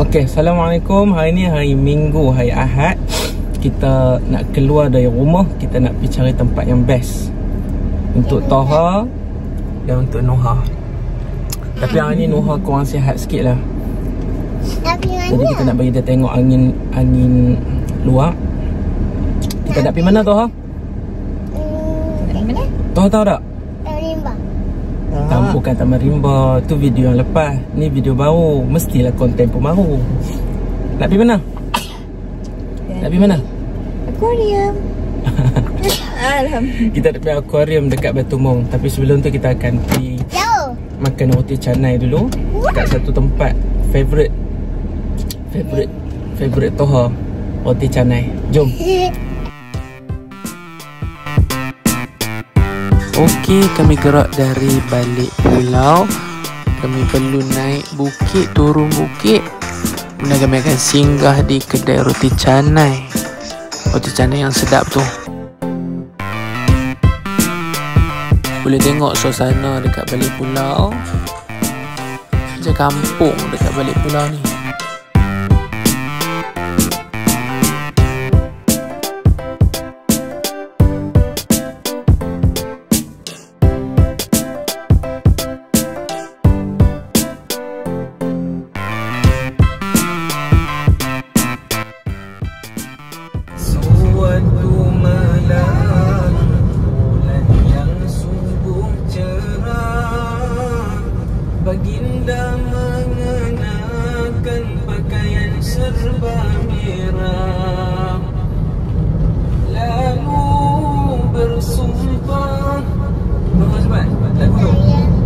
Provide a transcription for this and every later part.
Okey, Assalamualaikum. Hari ni hari Minggu, hari Ahad. Kita nak keluar dari rumah. Kita nak pergi cari tempat yang best untuk Taha dan untuk Noha. Tapi hari ni Noha kurang sihat sikit lah. Jadi kita nak bagi dia tengok angin luar. Kita nak pergi mana Taha? Mana? Taha tahu tak? Taman Rimba. Bukan Taman Rimba. Tu video yang lepas. Ni video baru. Mestilah konten pun baru. Nak pergi mana? Nak pergi mana? Aquarium. Alhamdulillah. Kita nak pergi akuarium dekat Batu Mong. Tapi sebelum tu kita akan pergi makan roti canai dulu dekat satu tempat favorite Taha, roti canai. Jom. Okey, kami gerak dari balik pulau. Kami perlu naik bukit, turun bukit. Kemudian kami akan singgah di kedai roti canai. Roti canai yang sedap tu. Boleh tengok suasana dekat balik pulau. Macam kampung dekat balik pulau ni. Baginda mengenakan pakaian serba merah, lalu bersumpah lagu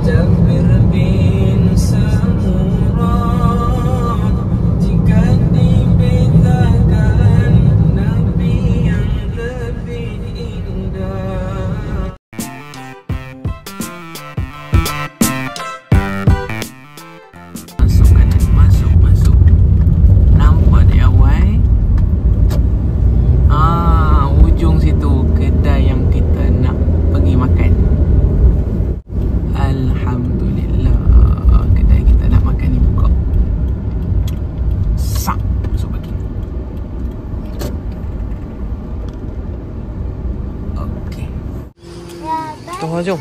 Jabir bin Samurah, jika dibedakan Nabi yang lebih indah. Jom.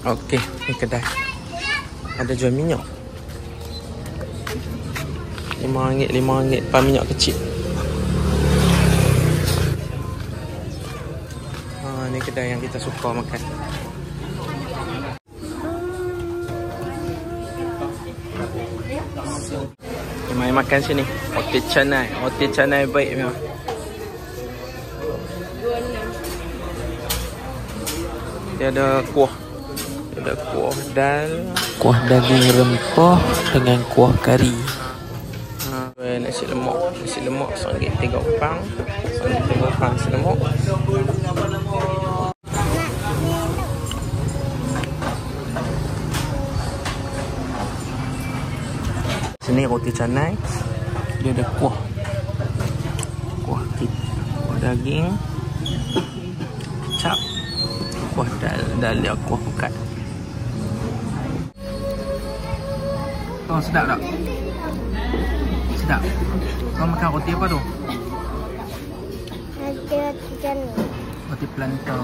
Okey, ni kedai. Ada jual minyak. RM5 pan minyak kecil. Ni kedai yang kita suka makan. Mari makan sini. Roti canai baik memang. Dia ada kuah. Ada kuah dal, kuah daging rempah dengan kuah kari. Nasi lemak RM1 3 opang. RM1 3 opang nasi lemak. Sini roti canai. Dia ada kuah daging, kecap, kuah dal dia kuah pekat. Oh, sedap tak? Sedap. Kau makan roti apa tu? Roti canai. Roti planta.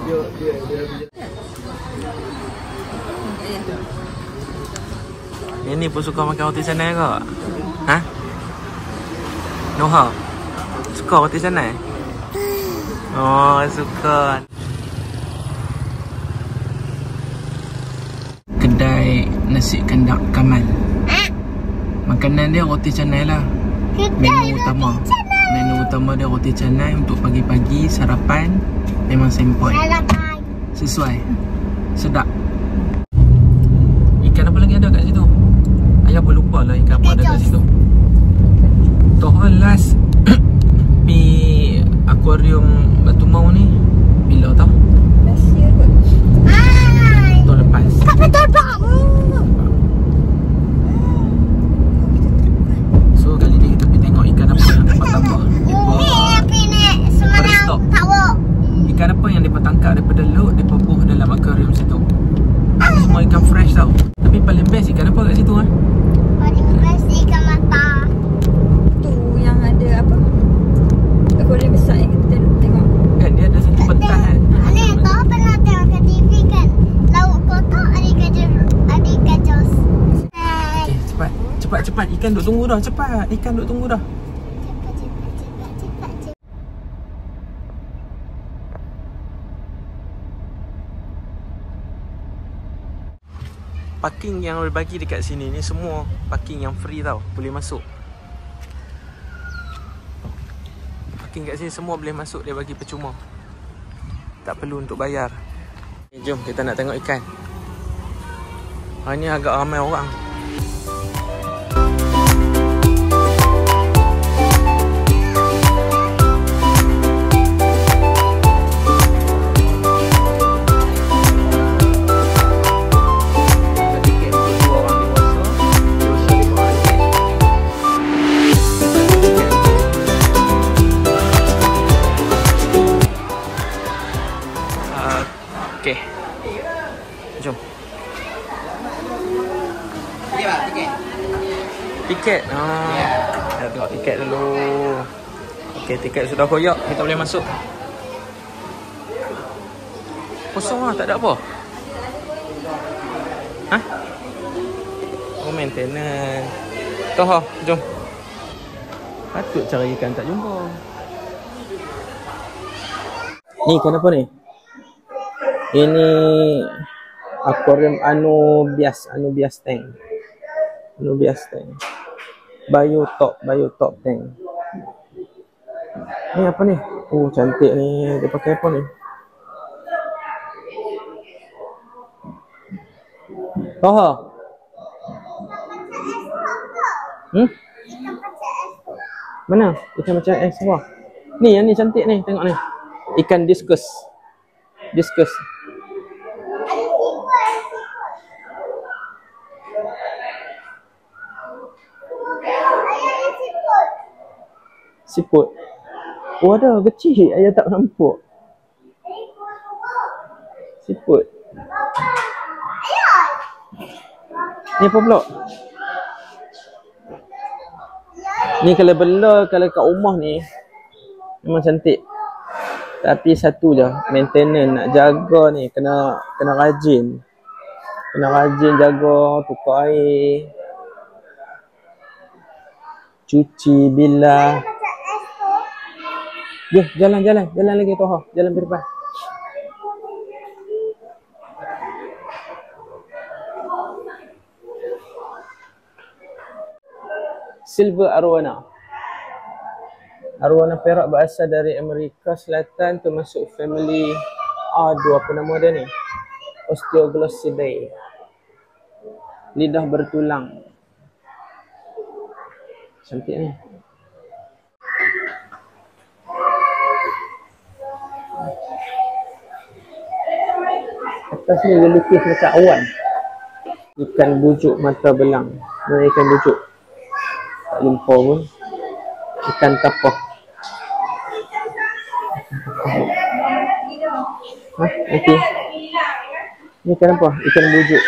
Ini pun suka makan roti canai ke? Ha? Noha? Suka roti canai? Oh, suka. Kedai nasi kandak Kamal. Makanan dia roti canai lah. Menu utama dia roti canai untuk pagi-pagi sarapan. Memang sempoi. Sesuai. Sedap. Ikan apa lagi ada kat situ? Ayah pun lupa lah ikan apa ada kat situ. Taha last pi akuarium Batu Mong ni bila tau? Last year kot. Tahun lepas. Tak betul tak? So kali ni kita pergi tengok ikan apa yang dapat tambah. Ikan apa yang mereka tangkap daripada laut, mereka buh dalam akuarium situ. semua ikan fresh tau. Tapi paling best ikan apa kat situ kan? Paling best ikan mata. Tu yang ada apa? Aquarium besar yang kita tengok. Kan dia ada satu petas kan. Ni kau pernah tengok kat TV kan? Laut kotak ada ikan jos. Cepat. Cepat. Ikan duk tunggu dah. Cepat. Ikan duk tunggu dah. Cepat. Parking yang berbagi dekat sini ni semua parking yang free tau. Boleh masuk. Parking kat sini semua boleh masuk. Dia bagi percuma. Tak perlu untuk bayar. Jom kita nak tengok ikan. Hari ni agak ramai orang. Okey. Jom. Tiket. Kita tengok tiket dulu. Okey, tiket sudah koyak. Kita boleh masuk. Kosong lah, tak ada apa. Hah? Oh, maintenance. Toh, jom. Patut cari ikan tak jumpa. Ni ikan apa ni? Ini aquarium Anubias tank. Biotop tank. Ni apa ni? Oh, cantik ni. Dia pakai apa ni? Toha. Mana? Ikan macam es apa? Ni yang ni cantik ni, tengok ni. Ikan discus. Siput. Oh, ada kecil. Ayah tak nampak. Siput. Ni apa pula? Ni kalau bela, kalau kat rumah ni memang cantik. Tapi satu je, maintenance nak jaga ni kena rajin. Kena rajin jaga, tukar air, cuci, bilah. Jom, jalan lagi Toha. Jalan ke depan. Silver Arowana. Arowana perak berasal dari Amerika Selatan, termasuk family apa nama dia ni? Osteoglossidae. Lidah bertulang. Cantik ni. Atas ni dia lukis macam awan. Ikan bujuk mata belang. Mana ikan bujuk? Tak jumpa pun. Ikan tapah. Okey. Ni ikan apa? Ikan bujuk.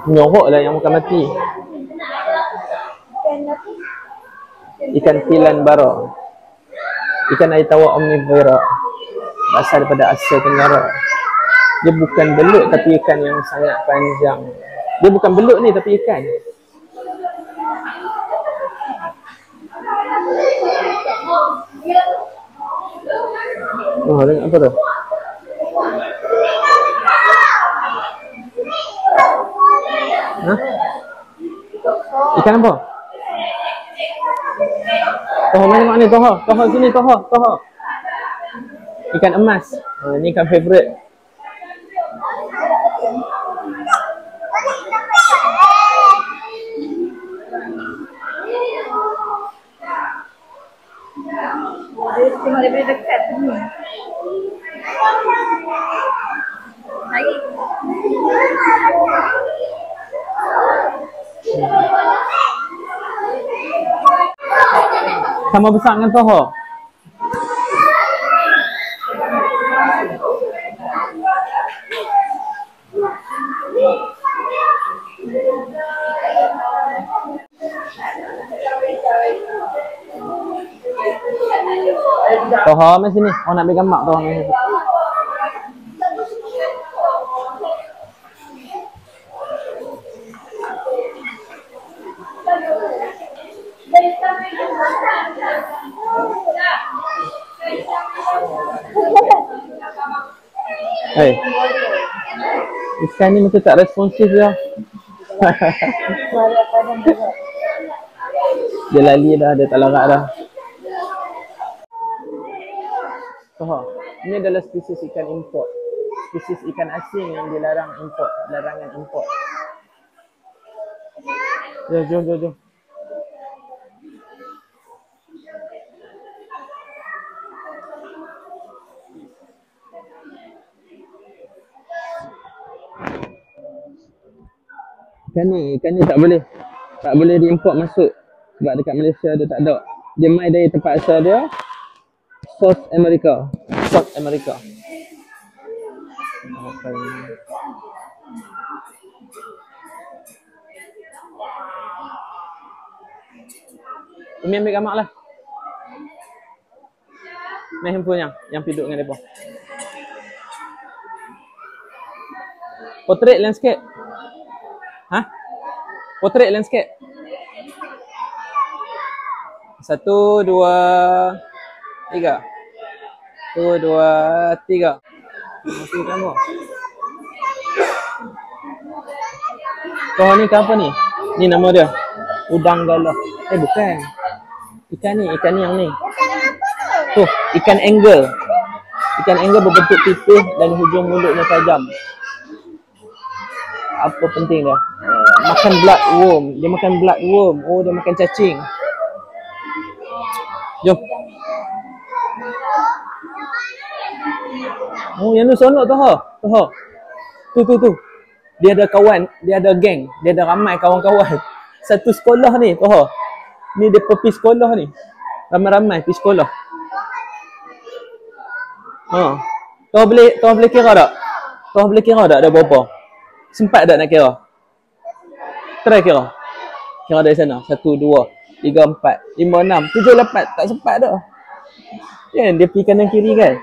Nyorok lah yang makan mati. Ikan tilan bara. Ikan air tawar omnivora. Berasal daripada Asia Tenggara. Dia bukan belut tapi ikan yang sangat panjang. Dia bukan belut ni tapi ikan. Oh, tengok apa tu? Hah? Ikan apa? Toha, mana tengok ni? Toha sini, Toha. Ikan emas. Ni ikan favourite. Dia tengok daripada dekat ni. Lagi. Sama besar dengan Toha. Toha mai sini. Oh nak ambil gambar Toha mai sini. Hei. Ikan ni macam tak responsif dah. Dia lali dah, dia tak larat dah. Ini adalah spesies ikan import. Spesies ikan asing yang dilarang import, larangan import. Jom. Ikan ni tak boleh diimport masuk sebab dekat Malaysia dia tak ada. Dia mai dari tempat asal dia, South America. Umi ambil gambar lah. Main handphone yang piduk dengan mereka. Portrait landscape. Portrait landscape. 1, 2, 3. 1, 2, 3. Masih gambar. Kau ni ikan apa ni? Ni nama dia. Udang galah. Bukan. Ikan ni yang ni. Tuh, ikan angle. Ikan angle berbentuk tipis dan hujung mulutnya tajam. Apa penting dia? Makan bloodworm. Dia makan bloodworm. Oh, dia makan cacing. Jom. Oh, yang tu sonok tu ha. Tu. Dia ada kawan, dia ada geng, dia ada ramai kawan-kawan. Satu sekolah ni, tu ha. Ni dia pergi sekolah ni. Ramai-ramai pergi sekolah. Tuan boleh kira tak? Tuan boleh kira tak ada berapa? Sempat tak nak kira? Try kira. Kira dari sana. 1, 2, 3, 4, 5, 6, 7, 8. Tak sempat dah. Kan dia pergi kanan kiri kan?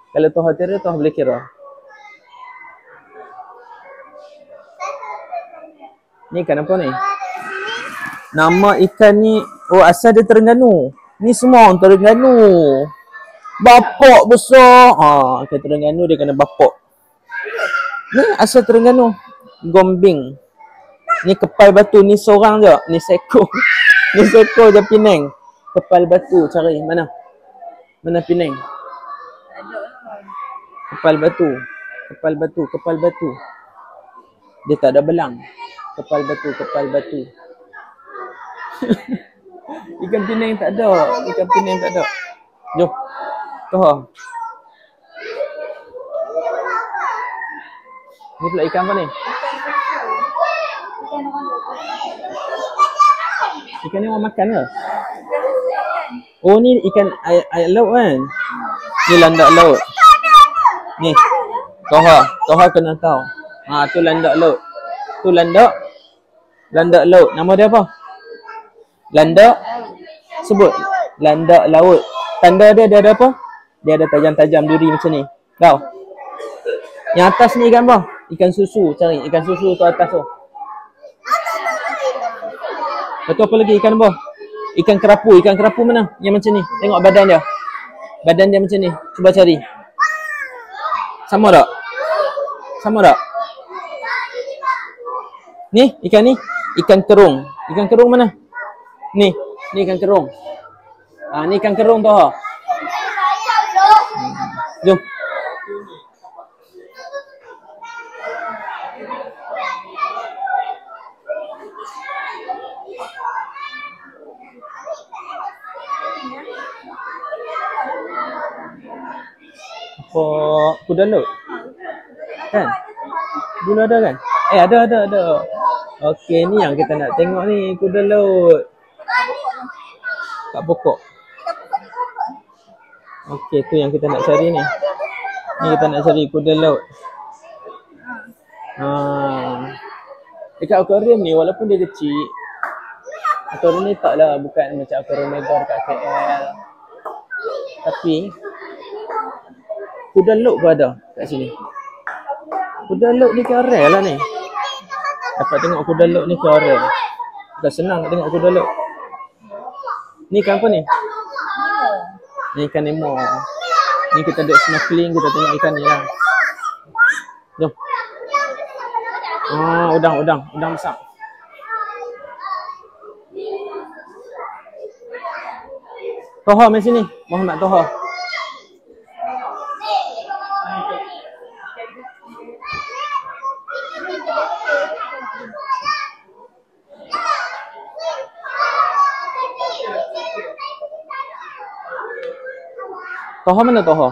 Kalau Tuhan kira, Tuhan boleh kira. Ni ikan apa ni? Nama ikan ni, asal dia Terengganu. Ni semua orang Terengganu. Bapak besar. Ikan Terengganu dia kena bapak. Ni asal Terengganu. Gombing. Ni kepal batu. Ni seorang je. Ni seekor. Ni seekor je Penang. Kepal batu cari. Mana Penang? Kepal batu. Dia tak ada belang. Kepal batu. Ikan Penang tak ada. Jom. Tuh. Ni pula ikan apa ni? Ikan ni orang makan ke? Oh ni ikan air laut kan? Ni landak laut. Ni. Toha kena tahu. Tu landak laut. Tu landak laut. Nama dia apa? Landak. Sebut. Landak laut. Tanda dia ada apa? Dia ada tajam-tajam duri macam ni. Tahu? Yang atas ni ikan apa? Ikan susu. Cari ikan susu tu atas tu. Lepas tu apa lagi? Ikan apa? Ikan kerapu. Ikan kerapu mana? Yang macam ni. Tengok badan dia. Badan dia macam ni. Cuba cari. Sama tak? Ni ikan ni. Ikan kerung. Ikan kerung mana? Ni ikan kerung. Ni ikan kerung tu. Jom. Kuda laut kan? Dulu ada kan? Ada. Okey, ni yang kita nak tengok ni, kuda laut kat pokok. Okey, tu yang kita nak cari ni. Ni kita nak cari kuda laut. Dekat akuarium ni walaupun dia kecil, akuarium ni taklah bukan macam akuarium mega dekat KL. Tapi kuda lok pun ada kat sini. Kuda lok ni keren lah ni. Dapat tengok kuda lok ni keren. Bukan senang nak tengok kuda lok. Ni ikan apa ni? Ni ikan Nemo. Ni kita duduk snorkeling, kita tengok ikan ni lah. Jom. Udang besar. Toha main sini, Muhammad Toha. Toha mana Toha?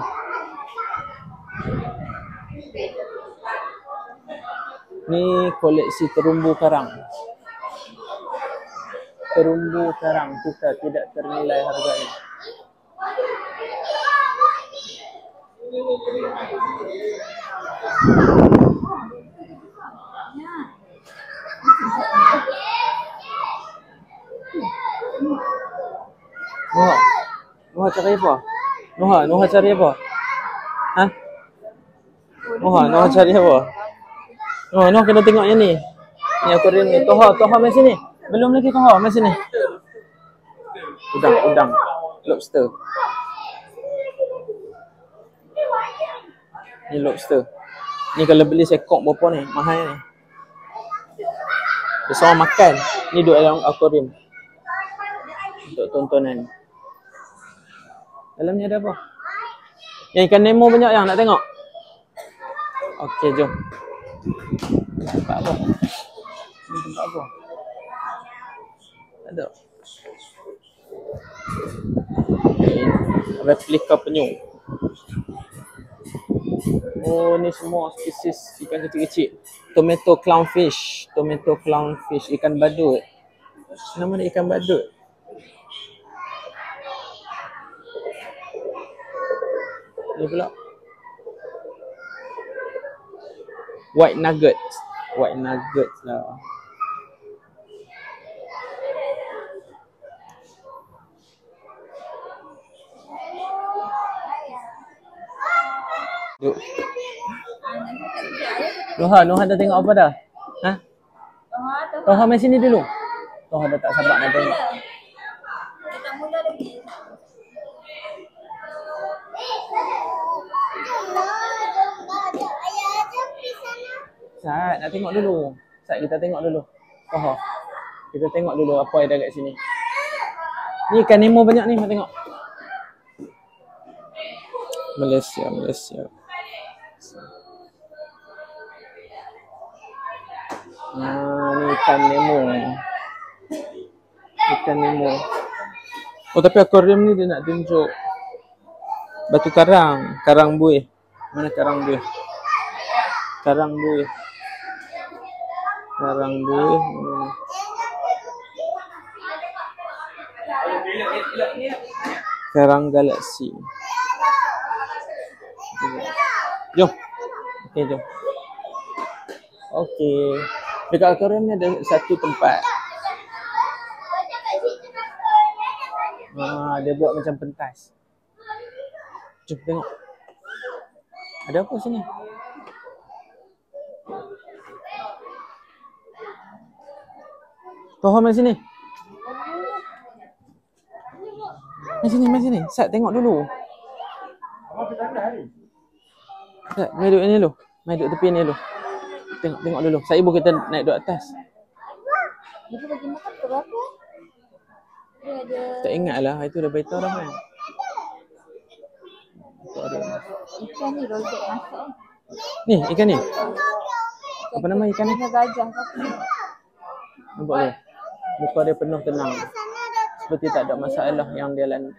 Ni koleksi terumbu karang. Terumbu karang kita tidak ternilai harganya. Noha cari apa? Noha cari apa? Ha? Noha cari apa? Noha kena tengok yang ni. Ni akuarium ni. Toha main sini. Belum lagi Toha, main sini. Udang. Lobster. Ni lobster. Ni kalau beli sekok berapa ni? Mahal ni. Besar makan. Ni duduk dalam akuarium. Untuk tontonan. Dalam ni ada apa? Yang ikan Nemo banyak yang nak tengok. Okey, jom. Tempat apa? Ni tempat apa? Ada. Replika penyu. Oh, ni semua spesies ikan kecil-kecil. Tomato clownfish, ikan badut. Nama dia ikan badut. Ni pula white nuggets lah. Duk. Noha dah tengok apa dah? Ha? Toha main sini dulu. Toha dah tak sabar nak tengok. Tak mula lagi. Sat, nak tengok dulu. Kita tengok dulu. Toha. Kita tengok dulu apa ada kat sini. Ni ikan Nemo banyak ni, nak tengok. Malaysia. Ni ikan Nemo. Oh, tapi akuarium ni dia nak tunjuk batu karang buih. Mana karang buih? Karang galaksi. Jom. Jom. Okey. Dekat akuarium ni ada satu tempat. Dia buat macam pentas. Jom tengok. Ada apa sini? Toha main sini. Main sini. Sat, tengok dulu. Sat, main duduk ni dulu. Main duduk tepi ni dulu. Tengok dulu. Saya ibu kita naik duduk atas. Dia bagi makan ke berapa? Dia ada... Tak ingat lah. Itu dah beritahu dah kan. Ikan ni rojak masak. Ni, ikan ni. Apa nama ikan ni? Ikan gajah kaki. Nampak dia? Muka dia penuh tenang. Seperti tak ada masalah yang dia lalui.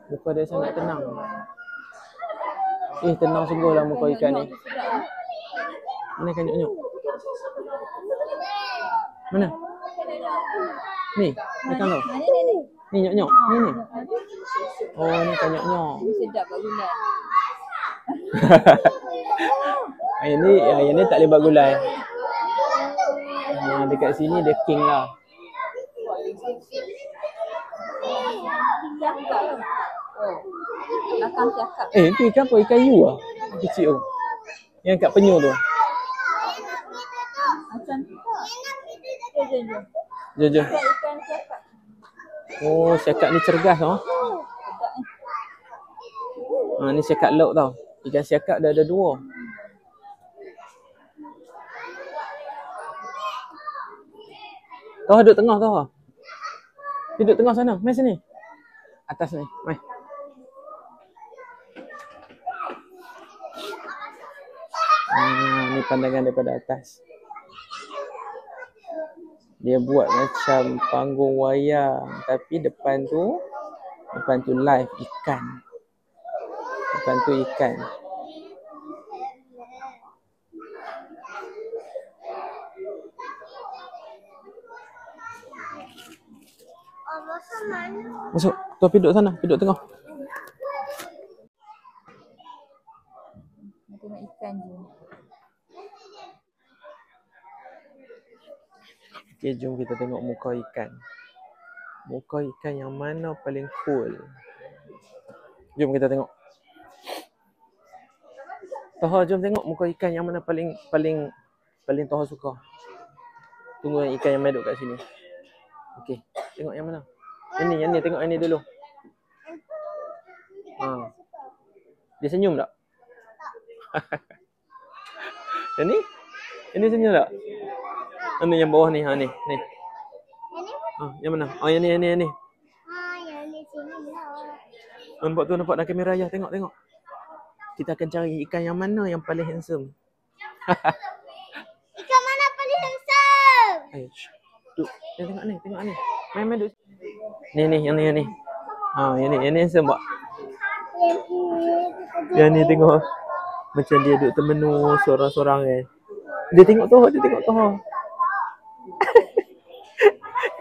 Muka dia sangat tenang. Tenang sungguh lah muka ikan ni. Mana ikan nyok-nyok? Mana? Ni, ikan tu. Ni nyok-nyok. Ni. Oh, ni ikan nyok-nyok. Sedap kat gulai. Yang ni tak boleh buat gulai. Dekat sini dia king lah. Siakap ke? Oh. Belakang siakap. Itu ikan apa? Ikan hiu lah. Kecil tu. Yang kat penyu tu. Macam tu tak? Jom. Jom. Ikan siakap. Oh, siakap ni cergas tau. Ni siakap laut tau. Ikan siakap dah ada 2. Toh duduk tengah toh. Duduk tengah sana. Mai sini. Atas ni. Mai. Ni pandangan daripada atas. Dia buat macam panggung wayang, tapi depan tu live ikan. Depan tu ikan. Masuk. Tuan duduk sana, duduk tengah. Tengok ikan je. Okay, jom kita tengok muka ikan. Muka ikan yang mana paling cool? Jom kita tengok. Toha, jom tengok muka ikan yang mana paling Toha suka. Tunggu ikan yang meduk kat sini. Okey, tengok yang mana? Yang ni, tengok yang ni dulu. Dia senyum tak? Yang ni? Yang ni senyum tak? Mana yang bawah ni? Ni. Yang mana? Yang ni. Yang ni sini lah. Nampak dalam kamera ayah. Tengok. Kita akan cari ikan yang mana yang paling handsome. Ikan mana paling handsome? Tengok ni. Main duduk. Ni, yang ni. Yang ni handsome tak? Yang ni tengok. Macam dia duduk termenung sorang-sorang kan. Dia tengok Toha. Dia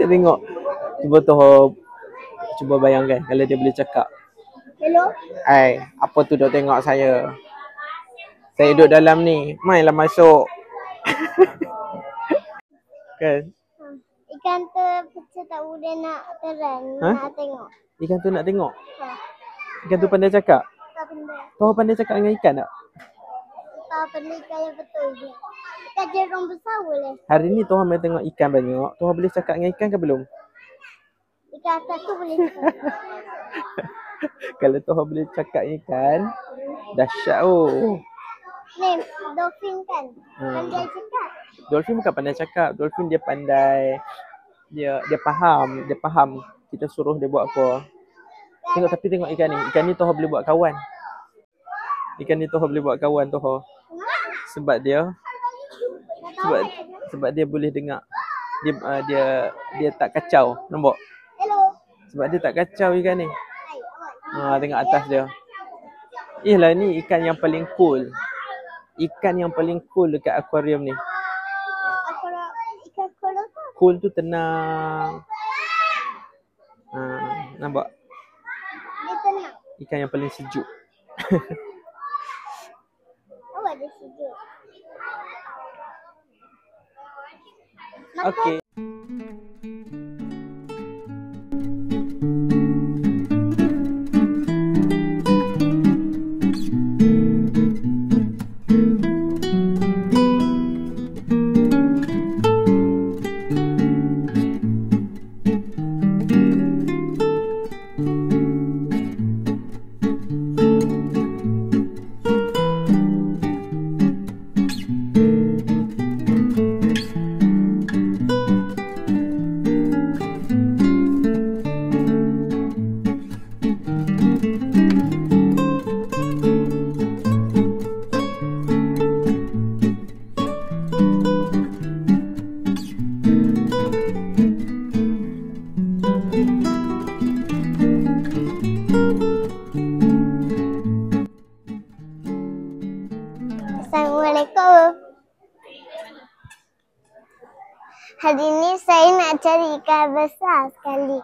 tengok. Cuba Toha. Cuba bayangkan kalau dia boleh cakap. Hello? Apa tu dah tengok saya? Saya duduk dalam ni. Mainlah masuk. Kan? Ikan tu pecah tak boleh nak terang. Nak tengok. Ikan tu nak tengok? Ikan tu pandai cakap? Tak pandai. Toha pandai cakap dengan ikan tak? Tak pandai ikan yang betul je. Ikan jerung besar boleh. Hari ni Toha main tengok ikan banyak. Toha boleh cakap dengan ikan ke belum? Ikan atas tu boleh cakap. Kalau Toha boleh cakap ikan, dahsyat Ni, dolphin kan? Pandai cakap. Dolphin bukan pandai cakap. Dolphin dia pandai. Dia faham kita suruh dia buat apa. Tengok ikan ni. Ikan ni Toha boleh buat kawan. Toha. Sebab dia boleh dengar. Dia tak kacau. Nampak? Hello. Sebab dia tak kacau ikan ni. Tengok atas dia. Lah ni ikan yang paling cool. Ikan yang paling cool dekat akuarium ni. Ikan cool tu? Cool tu tenang. Nampak? Dia tenang. Ikan yang paling sejuk. Dia sejuk. Okey. Assalamualaikum. Hari ni saya nak cari ikan besar sekali.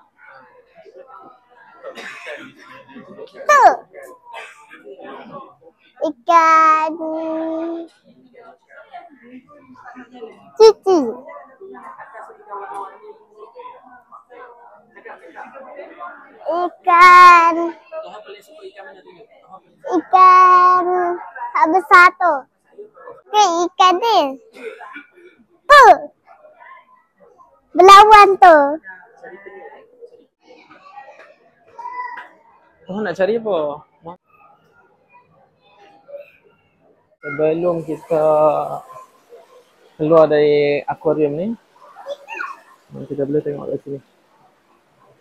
Tu. Ikan cuci. Ikan. Toha paling suka ikan mana tunjuk? Ikan besar tu. Ke ikan ni. Tu. Belawan tu. Toha nak cari apa? Sebelum kita keluar dari akuarium ni, kita boleh tengok kat sini.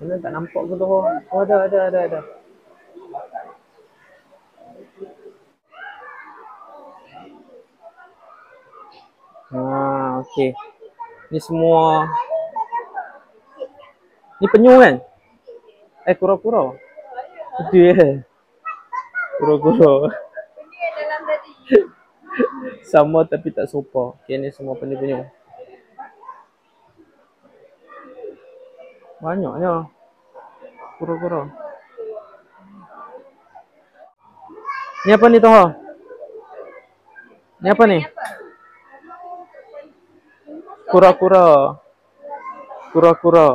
Mana tak nampak ke tu? Oh, ada. Okey. Ni semua. Ni penyu kan? Kura-kura. Itu ya. Kura-kura. Penyu yang dalam tadi. Sama tapi tak serupa. Okay, ni semua penyu-penyu. Banyaknya kura-kura. Ni apa ni Toha? Ni apa ni? Kura-kura. Kura-kura.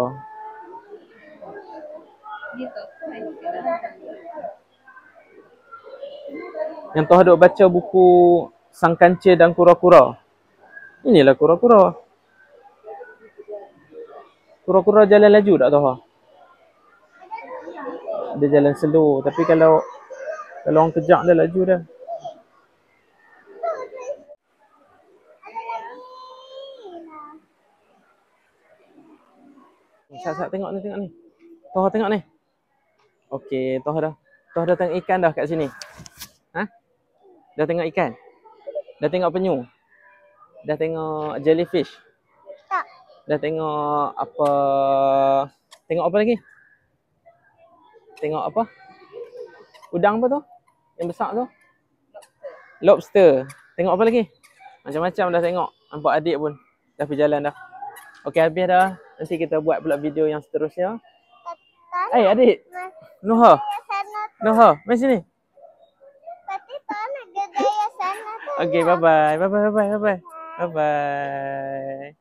Gitu. Yang Toha duk baca buku Sang Kancil dan Kura-Kura. Inilah kura-kura. Kura-kura jalan laju tak Toha? Dia jalan slow. Tapi kalau orang kejap dia laju dah. Sat tengok ni. Toha tengok ni. Okey, Toha dah tengok ikan dah kat sini. Ha? Dah tengok ikan? Dah tengok penyu? Dah tengok jellyfish? Tak. Dah tengok apa? Tengok apa lagi? Tengok apa? Udang apa tu? Yang besar tu? Lobster. Tengok apa lagi? Macam-macam dah tengok. Nampak adik pun dah berjalan dah. Okey, habis dah. Nanti kita buat pula video yang seterusnya. Adik. Noha. Noha, mari sini. Tapi tak nak gedaya sana tu. Okey, bye-bye. Bye-bye.